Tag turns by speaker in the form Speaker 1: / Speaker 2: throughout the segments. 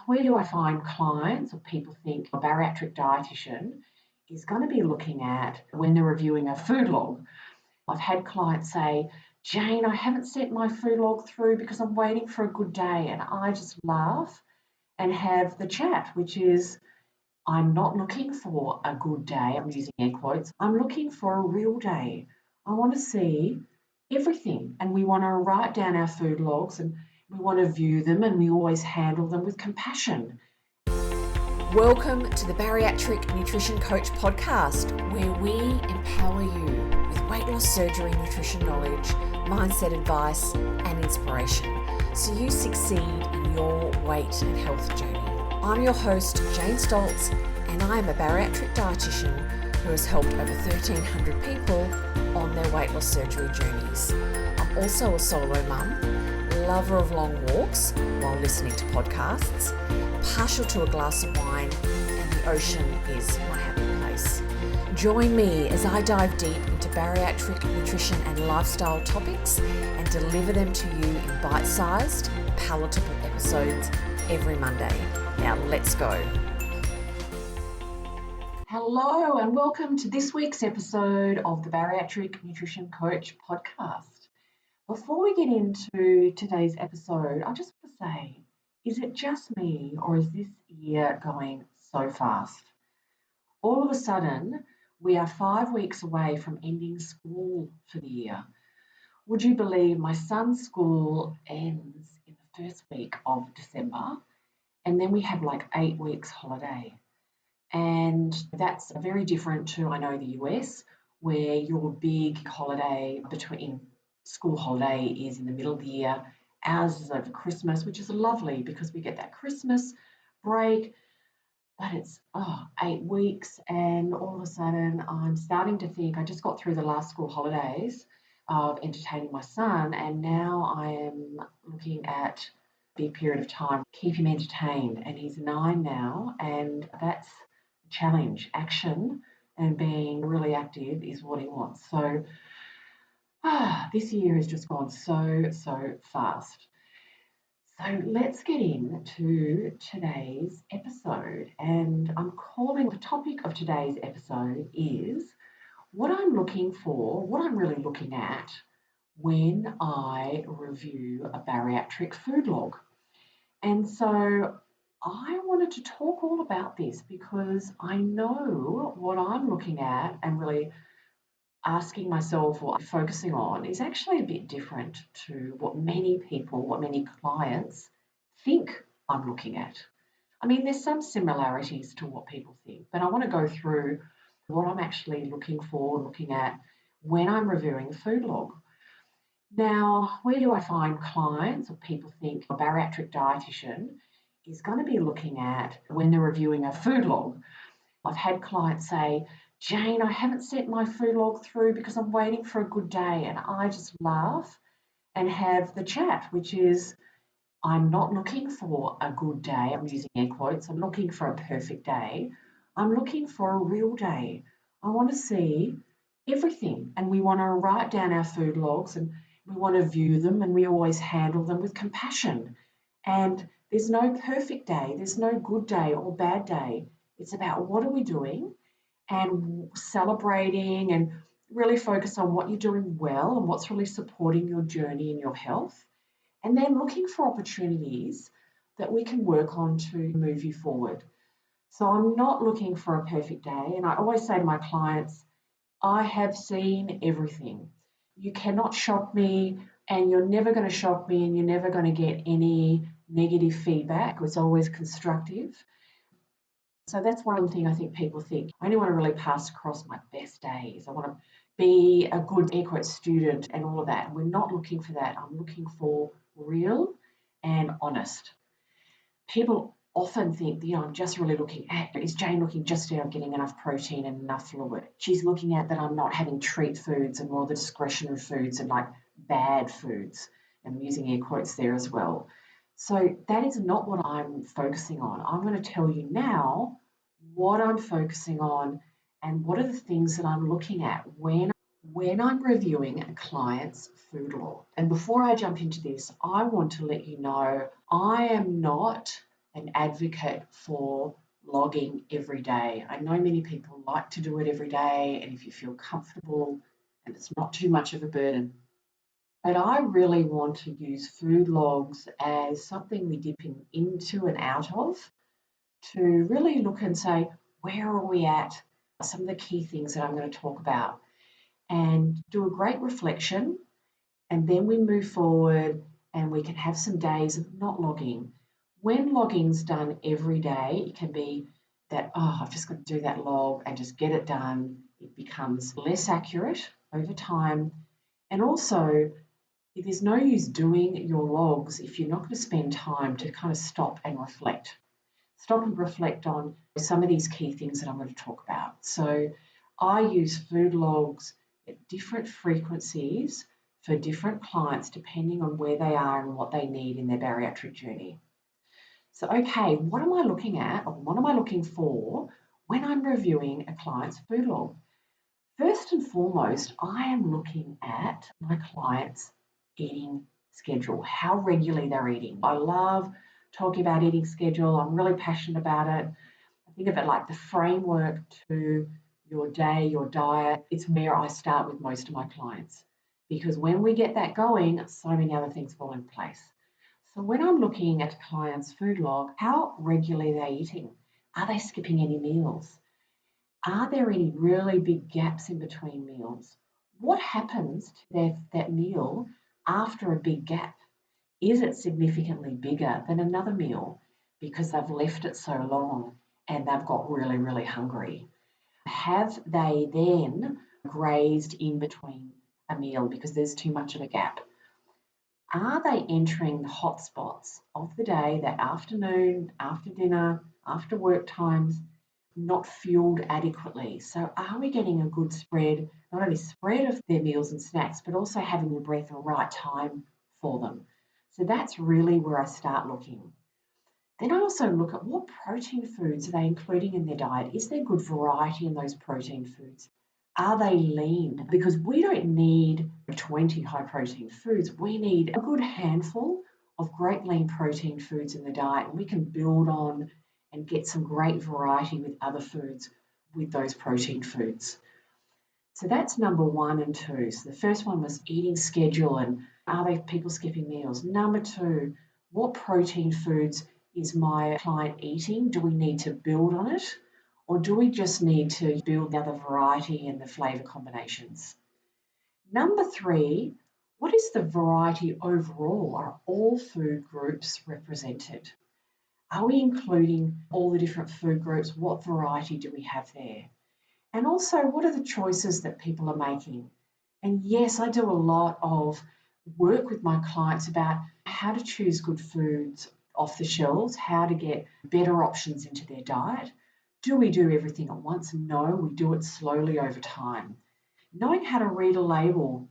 Speaker 1: Where do I find clients or people think a bariatric dietitian is going to be looking at when they're reviewing a food log? I've had clients say, Jane, I haven't sent my food log through because I'm waiting for a good day. And I just laugh and have the chat, which is, I'm not looking for a good day. I'm using air quotes. I'm looking for a real day. I want to see everything. And we want to write down our food logs and we want to view them, and we always handle them with compassion.
Speaker 2: Welcome to the Bariatric Nutrition Coach podcast, where we empower you with weight loss surgery, nutrition knowledge, mindset advice, and inspiration so you succeed in your weight and health journey. I'm your host, Jane Stoltz, and I am a bariatric dietitian who has helped over 1,300 people on their weight loss surgery journeys. I'm also a solo mum, lover of long walks while listening to podcasts, partial to a glass of wine, and the ocean is my happy place. Join me as I dive deep into bariatric nutrition and lifestyle topics and deliver them to you in bite-sized, palatable episodes every Monday. Now let's go.
Speaker 1: Hello and welcome to this week's episode of the Bariatric Nutrition Coach podcast. Before we get into today's episode, I just want to say, is it just me or is this year going so fast? All of a sudden, we are 5 weeks away from ending school for the year. Would you believe my son's school ends in the first week of December, and then we have like 8 weeks holiday. And that's very different to, I know, the US, where your big holiday between school holiday is in the middle of the year. Ours is over Christmas, which is lovely because we get that Christmas break, but it's 8 weeks, and all of a sudden I'm starting to think, I just got through the last school holidays of entertaining my son, and now I am looking at a big period of time, keep him entertained, and he's 9 now, and that's a challenge. Action and being really active is what he wants. So this year has just gone so fast. So let's get into today's episode. And I'm calling the topic of today's episode is what I'm looking for, what I'm really looking at when I review a bariatric food log. And so I wanted to talk all about this because I know what I'm looking at and really asking myself or focusing on is actually a bit different to what many people, what many clients think I'm looking at. I mean, there's some similarities to what people think, but I want to go through what I'm actually looking for, looking at when I'm reviewing a food log. Now, where do I find clients or people think a bariatric dietitian is going to be looking at when they're reviewing a food log? I've had clients say, Jane, I haven't sent my food log through because I'm waiting for a good day. And I just laugh and have the chat, which is, I'm not looking for a good day. I'm using air quotes. I'm looking for a perfect day. I'm looking for a real day. I want to see everything. And we want to write down our food logs and we want to view them, and we always handle them with compassion. And there's no perfect day. There's no good day or bad day. It's about what are we doing and celebrating and really focus on what you're doing well and what's really supporting your journey and your health. And then looking for opportunities that we can work on to move you forward. So I'm not looking for a perfect day. And I always say to my clients, I have seen everything. You cannot shock me, and you're never going to shock me, and you're never going to get any negative feedback. It's always constructive. So that's one thing I think people think. I only want to really pass across my best days. I want to be a good air quote student and all of that. We're not looking for that. I'm looking for real and honest. People often think, I'm just really looking at, is Jane looking just at I'm getting enough protein and enough fluid? She's looking at that I'm not having treat foods and more the discretionary foods and like bad foods. And I'm using air quotes there as well. So that is not what I'm focusing on. I'm going to tell you now what I'm focusing on and what are the things that I'm looking at when I'm reviewing a client's food log. And before I jump into this, I want to let you know I am not an advocate for logging every day. I know many people like to do it every day, and if you feel comfortable and it's not too much of a burden. But I really want to use food logs as something we dip into and out of to really look and say, where are we at? Some of the key things that I'm going to talk about, and do a great reflection. And then we move forward and we can have some days of not logging. When logging's done every day, it can be that, oh, I've just got to do that log and just get it done. It becomes less accurate over time. And also, there's no use doing your logs if you're not going to spend time to kind of stop and reflect. Stop and reflect on some of these key things that I'm going to talk about. So I use food logs at different frequencies for different clients depending on where they are and what they need in their bariatric journey. So, okay, what am I looking at or what am I looking for when I'm reviewing a client's food log? First and foremost, I am looking at my client's eating schedule, how regularly they're eating. I love talking about eating schedule. I'm really passionate about it. I think of it like the framework to your day, your diet. It's where I start with most of my clients, because when we get that going, so many other things fall in place. So when I'm looking at a client's food log, how regularly are they eating? Are they skipping any meals? Are there any really big gaps in between meals? What happens to that meal after a big gap? Is it significantly bigger than another meal because they've left it so long and they've got really, really hungry? Have they then grazed in between a meal because there's too much of a gap? Are they entering the hot spots of the day, that afternoon, after dinner, after work times, not fueled adequately? So are we getting a good spread, not only spread of their meals and snacks, but also having the breath and right time for them? So that's really where I start looking. Then I also look at what protein foods are they including in their diet? Is there good variety in those protein foods? Are they lean? Because we don't need 20 high protein foods. We need a good handful of great lean protein foods in the diet, and we can build on and get some great variety with other foods with those protein foods. So that's number 1 and 2. So the first one was eating schedule and are they people skipping meals? Number 2, what protein foods is my client eating? Do we need to build on it? Or do we just need to build the other variety and the flavour combinations? Number 3, what is the variety overall? Are all food groups represented? Are we including all the different food groups? What variety do we have there? And also, what are the choices that people are making? And yes, I do a lot of work with my clients about how to choose good foods off the shelves, how to get better options into their diet. Do we do everything at once? No, we do it slowly over time. Knowing how to read a label,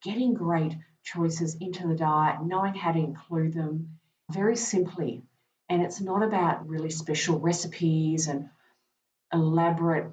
Speaker 1: getting great choices into the diet, knowing how to include them very simply. And it's not about really special recipes and elaborate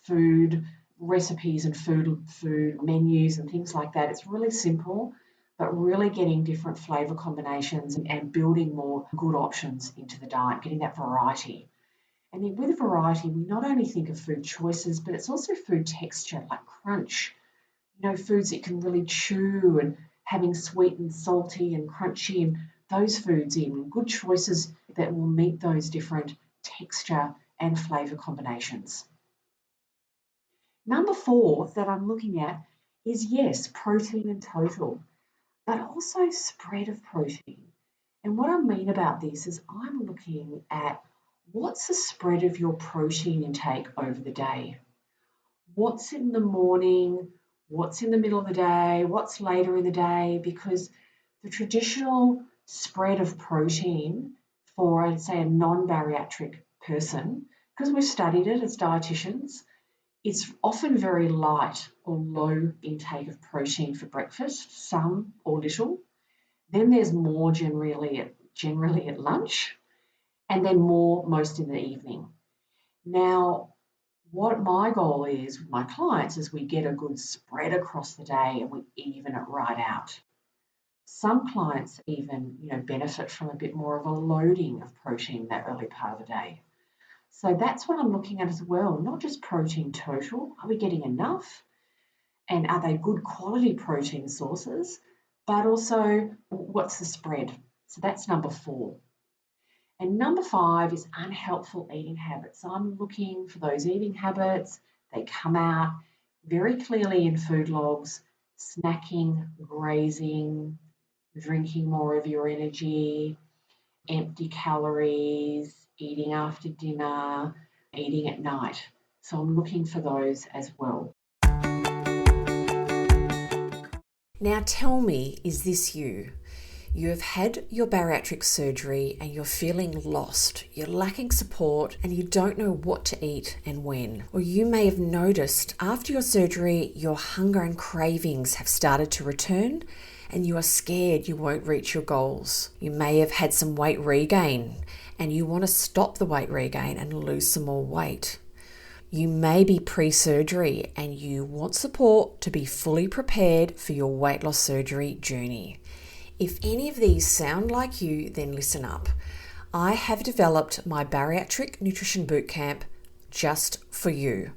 Speaker 1: food recipes and food menus and things like that. It's really simple, but really getting different flavour combinations and building more good options into the diet, getting that variety. And then with variety, we not only think of food choices, but it's also food texture, like crunch. Foods that you can really chew and having sweet and salty and crunchy and those foods in, good choices that will meet those different texture and flavour combinations. Number 4 that I'm looking at is, yes, protein in total, but also spread of protein. And what I mean about this is I'm looking at what's the spread of your protein intake over the day. What's in the morning, what's in the middle of the day, what's later in the day, because the traditional spread of protein for, I'd say, a non-bariatric person, because we've studied it as dietitians, it's often very light or low intake of protein for breakfast, some or little. Then there's more generally at lunch, and then more most in the evening. Now, what my goal is with my clients is we get a good spread across the day and we even it right out. Some clients even, benefit from a bit more of a loading of protein that early part of the day. So that's what I'm looking at as well, not just protein total. Are we getting enough? And are they good quality protein sources? But also, what's the spread? So that's number 4. And number 5 is unhelpful eating habits. So I'm looking for those eating habits. They come out very clearly in food logs: snacking, grazing, drinking more of your energy, empty calories, eating after dinner, eating at night. So I'm looking for those as well.
Speaker 2: Now tell me, is this you? You have had your bariatric surgery and you're feeling lost, you're lacking support, and you don't know what to eat and when. Or you may have noticed after your surgery, your hunger and cravings have started to return and you are scared you won't reach your goals. You may have had some weight regain and you want to stop the weight regain and lose some more weight. You may be pre-surgery and you want support to be fully prepared for your weight loss surgery journey. If any of these sound like you, then listen up. I have developed my Bariatric Nutrition Bootcamp just for you.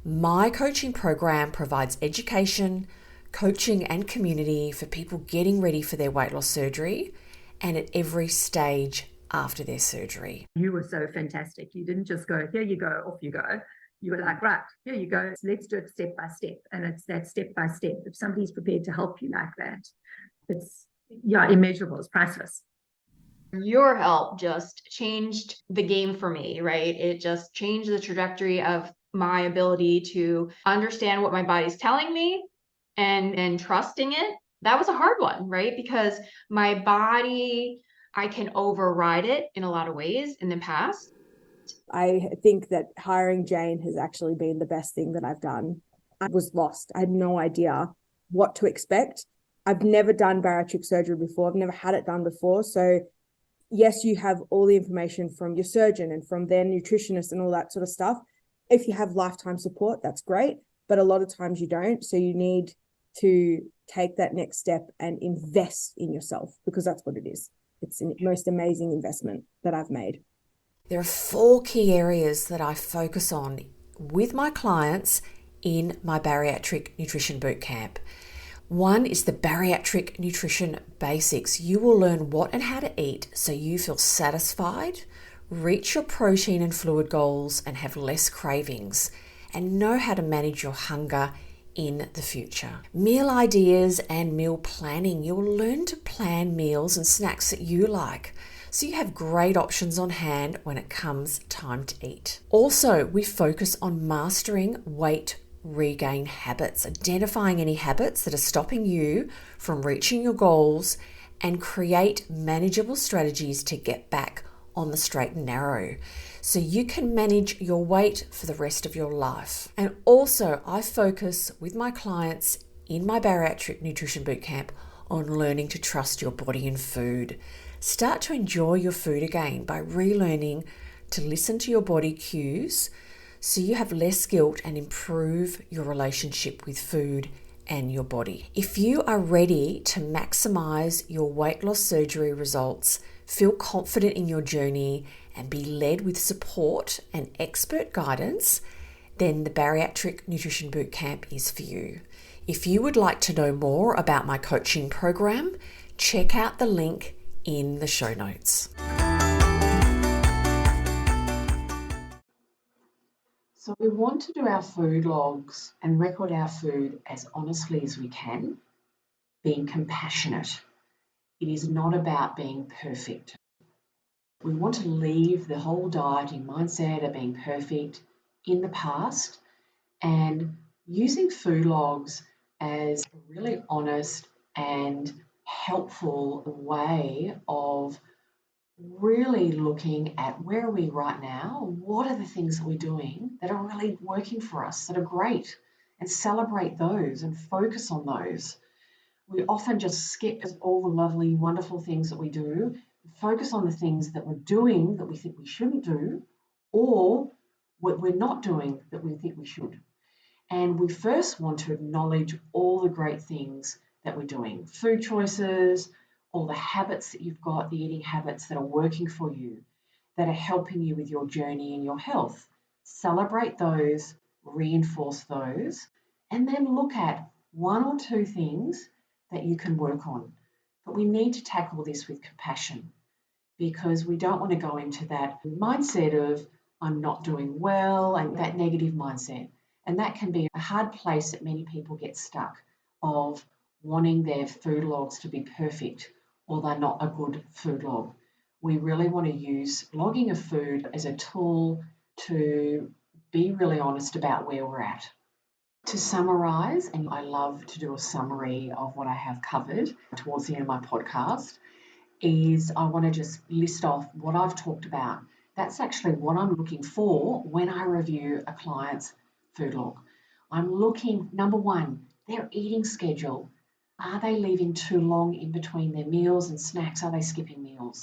Speaker 2: My coaching program provides education, coaching and community for people getting ready for their weight loss surgery and at every stage after their surgery.
Speaker 3: You were so fantastic. You didn't just go, here you go, off you go. You were like, right, here you go. Let's do it step by step. And it's that step by step. If somebody's prepared to help you like that, it's immeasurable. It's priceless.
Speaker 4: Your help just changed the game for me, right? It just changed the trajectory of my ability to understand what my body's telling me and trusting it. That was a hard one, right? Because my body, I can override it in a lot of ways in the past.
Speaker 5: I think that hiring Jane has actually been the best thing that I've done. I was lost. I had no idea what to expect. I've never done bariatric surgery before. I've never had it done before. So yes, you have all the information from your surgeon and from their nutritionist and all that sort of stuff. If you have lifetime support, that's great. But a lot of times you don't. So you need to take that next step and invest in yourself, because that's what it is. It's the most amazing investment that I've made.
Speaker 2: There are 4 key areas that I focus on with my clients in my Bariatric Nutrition Bootcamp. One is the Bariatric Nutrition Basics. You will learn what and how to eat so you feel satisfied, reach your protein and fluid goals, and have less cravings, and know how to manage your hunger in the future. Meal ideas and meal planning. You'll learn to plan meals and snacks that you like, so you have great options on hand when it comes time to eat. Also, we focus on mastering weight regain habits, identifying any habits that are stopping you from reaching your goals, and create manageable strategies to get back on the straight and narrow so you can manage your weight for the rest of your life. And also, I focus with my clients in my Bariatric Nutrition Bootcamp on learning to trust your body and food. Start to enjoy your food again by relearning to listen to your body cues so you have less guilt and improve your relationship with food and your body. If you are ready to maximize your weight loss surgery results, feel confident in your journey, and be led with support and expert guidance, then the Bariatric Nutrition Bootcamp is for you. If you would like to know more about my coaching program, check out the link in the show notes.
Speaker 1: So we want to do our food logs and record our food as honestly as we can, being compassionate. It is not about being perfect. We want to leave the whole dieting mindset of being perfect in the past and using food logs as a really honest and helpful way of really looking at where are we right now, what are the things that we're doing that are really working for us, that are great, and celebrate those and focus on those. We often just skip all the lovely, wonderful things that we do, focus on the things that we're doing that we think we shouldn't do, or what we're not doing that we think we should. And we first want to acknowledge all the great things that we're doing, food choices, all the habits that you've got, the eating habits that are working for you, that are helping you with your journey and your health. Celebrate those, reinforce those, and then look at one or two things that you can work on. But we need to tackle this with compassion, because we don't want to go into that mindset of I'm not doing well and that negative mindset. And that can be a hard place that many people get stuck, of wanting their food logs to be perfect, or they're not a good food log. We really want to use logging of food as a tool to be really honest about where we're at. To summarise, and I love to do a summary of what I have covered towards the end of my podcast, is I want to just list off what I've talked about. That's actually what I'm looking for when I review a client's food log. I'm looking, number one, their eating schedule. Are they leaving too long in between their meals and snacks? Are they skipping meals?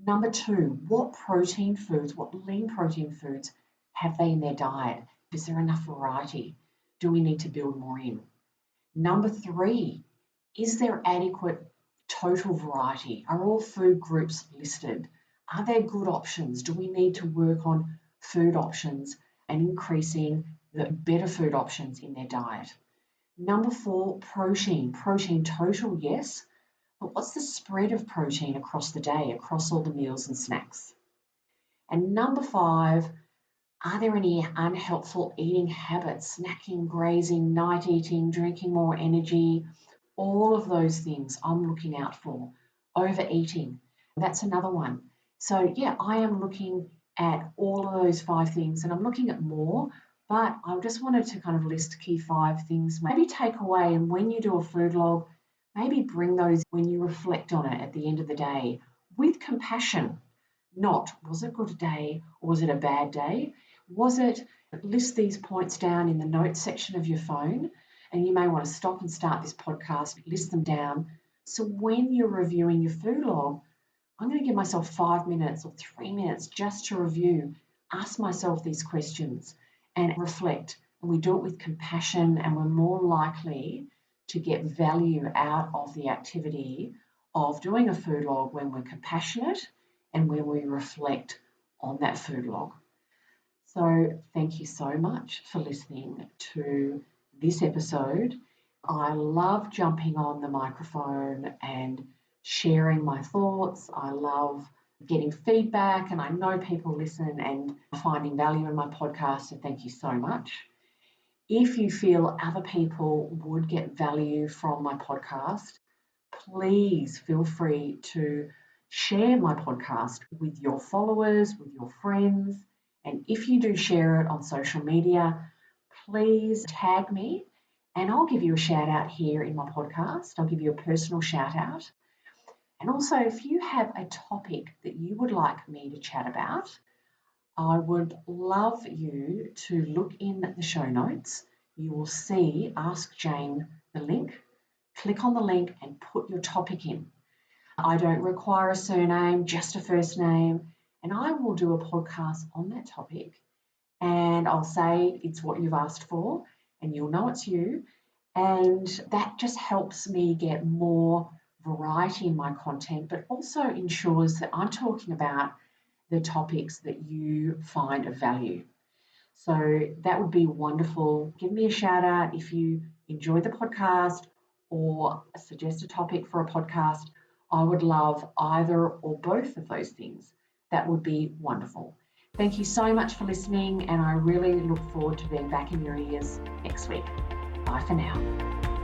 Speaker 1: Number two, what protein foods, what lean protein foods have they in their diet? Is there enough variety? Do we need to build more in? Number three, is there adequate total variety? Are all food groups listed? Are there good options? Do we need to work on food options and increasing the better food options in their diet? Number four, protein. Protein total, yes, but what's the spread of protein across the day, across all the meals and snacks? And number five, are there any unhelpful eating habits, snacking, grazing, night eating, drinking more energy? All of those things I'm looking out for. Overeating, that's another one. So yeah, I am looking at all of those 5 things, and I'm looking at more, but I just wanted to kind of list key 5 things, maybe take away, and when you do a food log, maybe bring those when you reflect on it at the end of the day with compassion. Not, was it a good day or was it a bad day? Was it, list these points down in the notes section of your phone, and you may want to stop and start this podcast, list them down. So when you're reviewing your food log, I'm going to give myself 5 minutes or 3 minutes just to review, ask myself these questions and reflect. And we do it with compassion, and we're more likely to get value out of the activity of doing a food log when we're compassionate and when we reflect on that food log. So thank you so much for listening to this episode. I love jumping on the microphone and sharing my thoughts. I love getting feedback, and I know people listen and finding value in my podcast, so thank you so much. If you feel other people would get value from my podcast, please feel free to share my podcast with your followers, with your friends. And if you do share it on social media, please tag me and I'll give you a shout out here in my podcast. I'll give you a personal shout out. And also, if you have a topic that you would like me to chat about, I would love you to look in the show notes. You will see Ask Jane, the link. Click on the link and put your topic in. I don't require a surname, just a first name, and I will do a podcast on that topic. And I'll say it's what you've asked for, and you'll know it's you. And that just helps me get more variety in my content, but also ensures that I'm talking about the topics that you find of value. So that would be wonderful. Give me a shout out if you enjoyed the podcast or suggest a topic for a podcast. I would love either or both of those things. That would be wonderful. Thank you so much for listening, and I really look forward to being back in your ears next week. Bye for now.